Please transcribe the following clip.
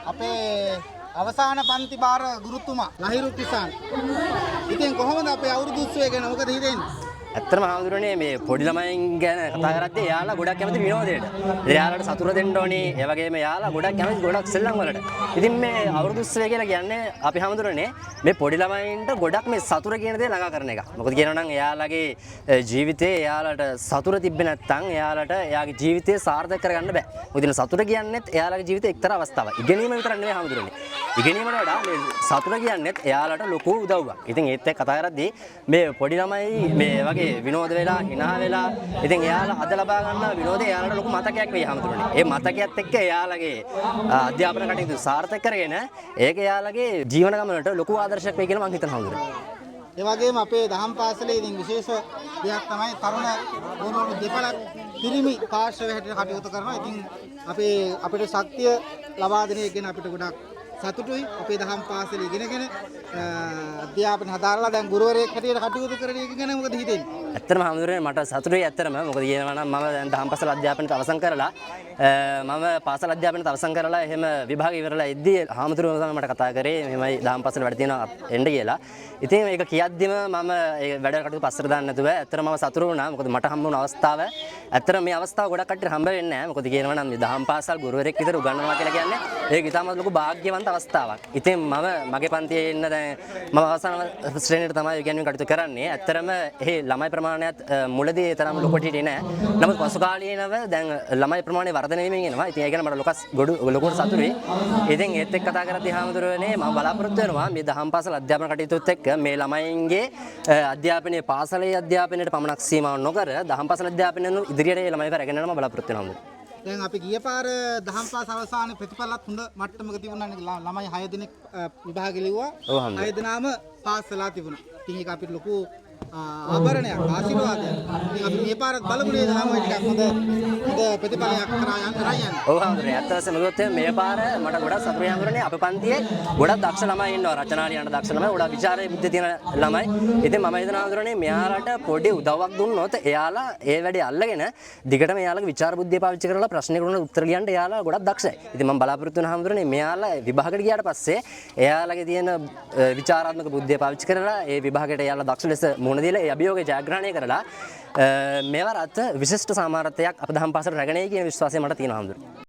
අපේ අවසාන පන්ති බාර ගුරුතුමා ලහිරු කිසාන්. ඉතින් කොහොමද අපේ අවුරුදු උත්සවය ගැන මොකද හිතෙන්නේ? ඇත්තටම හාමුදුරනේ මේ පොඩි ළමයින් ගැන කතා කරද්දී එයාලා ගොඩක් කැමති විනෝදයට. එයාලට සතුට දෙන්න ඕනේ. ඒ වගේම එයාලා ගොඩක් කැමති ගොඩක් සෙල්ලම් වලට. ඉතින් මේ අවුරුදු උත්සවය කියලා කියන්නේ අපි හාමුදුරනේ මේ පොඩි ළමයින්ට ගොඩක් මේ සතුට කියන දේ ළඟා කරන එක. මොකද කියනවා නම් එයාලගේ ජීවිතේ එයාලට සතුට තිබ්බේ නැත්නම් එයාලට එයාගේ ජීවිතේ සාර්ථක කරගන්න බෑ. මොකද සතුට කියන්නේත් එයාලගේ ජීවිතේ එක්තරා අවස්ථාවක්. ඉගෙනීම විතරක් නෙවෙයි හාමුදුරනේ. ඉගෙනීමට වඩා මේ සතුට කියන්නේත් එයාලට ලොකු උදව්වක්. ඉතින් ඒත් එක්ක කතා කරද්දී මේ පොඩි ළමයි මේ වගේ විනෝද වෙලා hina වෙලා ඉතින් එයාලා අද ලබා ගන්න විනෝදේ එයාලට ලොකු මතකයක් වෙයි හැමතුරුනේ. ඒ මතකයත් එක්ක එයාලගේ අධ්‍යාපන කටයුතු සාර්ථක කරගෙන ඒක එයාලගේ ජීවන ගමනට ලොකු ආදර්ශයක් වෙයි කියලා මම හිතනවා හැමතුරුනේ. ඒ වගේම අපේ දහම් පාසලේ ඉතින් විශේෂ දෙයක් තමයි තරුණ ගුරුවරු දෙපළක් පිරිමි පාර්ශවය හැටියට කටයුතු කරනවා. ඉතින් අපිට ශක්තිය ලබා දෙන එක ගැන අපිට ගොඩක් සතුටුයි. අපේ දහම් පාසලේ ඉගෙනගෙන අධ්‍යාපන හදාරලා දැන් ගුරුවරයෙක් හැටියට කටයුතු කරන එක ගැන මොකද හිතෙන්නේ? ඇත්තටම හාමුදුරනේ මට සතුටුයි ඇත්තටම. මොකද කියනවා නම් මම දැන් දහම් පාසල අධ්‍යාපනයට අවසන් කරලා මම පාසල අධ්‍යාපනයට අවසන් කරලා එහෙම විභාග ඉවරලා එද්දී හාමුදුරුවෝ තමයි මට කතා කරේ මෙහෙමයි දහම් පාසල වැඩ තියෙනවා එන්න කියලා. ඉතින් ඒක කියද්දිම මම ඒ වැඩ කටයුතු පස්සට දාන්න නැතුව ඇත්තටම මම සතුටු වුණා. මොකද මට හම්බ වුණ අවස්ථාව ඇත්තටම මේ අවස්ථාව ගොඩක් කට්ටියට හම්බ වෙන්නේ නැහැ. මොකද කියනවා නම් මේ දහම් පාසල් ගුරුවරයෙක් විතර උගන්වනවා කියලා කියන්නේ ඒක ඉතාමත් ලොකු වාග්යවන්ත අවස්ථාවක්. ඉතින් මම මගේ පන්තියේ ඉන්න දැන් මම අවසාන ශ්‍රේණියට තමයි ඉගෙනීම කටයුතු කරන්නේ. ඇත්තටම එහි ළමයි ප්‍රමාණයත් මුලදී තරම් ලොකුට හිටියේ නැහැ. නමුත් පසු කාලීනව දැන් ළමයි ප්‍රමාණය වර්ධනය වෙමින් එනවා. ඉතින් ඒ ගැන මට ලොකුට සතුටුයි. ඉතින් ඒත් එක්ක කතා කරද්දී හාමුදුරුවනේ මම බලාපොරොත්තු වෙනවා මේ දහම් පාසල් අධ්‍යාපන කටයුතුත් එක්ක මේ ළමයින්ගේ අධ්‍යාපනයේ පාසලේ අධ්‍යාපනයට පමණක් සීමා නොකර දහම් පාසල් අධ්‍යාපනය ඉදිරියට ඒ ළමයි කරගෙන යනවා බලාපොරොත්තු වෙනවා. දැන් අපි ගිය පාර දහම් පාස අවසානයේ ප්‍රතිඵලත් හොඳ මට්ටමක තිබුණානේ. ළමයි 6 දෙනෙක් විභාගෙ ලිව්වා. 6 දෙනාම පාස් වෙලා තිබුණා. ඉතින් ඒක අපිට ලොකු ආභරණයක් ආශිර්වාදයක්. ඉතින් අපි මේ පාරත් බලමු නේද ළමයි ටිකක් හොඳ ප්‍රතිඵලයක් කරා යන්න. ඔව් හාමුදුරනේ අත්ත වශයෙන්ම ගොඩක් මේ පාර මට ගොඩක් සතුටුයි හාමුදුරනේ. අපේ පන්තියේ ගොඩක් දක්ෂ ළමයි ඉන්නවා. රචනා ලියන දක්ෂ ළමයි, ගොඩක් විචාරයේ බුද්ධිය තියෙන ළමයි. ඉතින් මම හිතනවා හාමුදුරනේ මෙයාලට පොඩි උදව්වක් දුන්නොත් එයාලා ඒ වැඩේ අල්ලගෙන දිගටම එයාලගේ විචාර බුද්ධිය පාවිච්චි කරලා ප්‍රශ්නෙකට උත්තර ලියන්න එයාලා ගොඩක් දක්ෂයි. ඉතින් මම බලාපොරොත්තු වෙන හාමුදුරනේ මෙයාලා විභාගයට ගියාට පස්සේ එයාලගේ තියෙන විචාරාත්මක බුද්ධිය පාවිච්චි කරලා ඒ විභාගයට එයාලා දක්ෂ ලෙස මුහුණ දීලා ඒ අභියෝගය ජයග්‍රහණය කරලා මේවරත් විශිෂ්ට සාමාර්ථයක් අප දහම් පාසලට රැගෙනයි කියන විශ්වාසය මට තියෙනවා හාමුදුරනේ.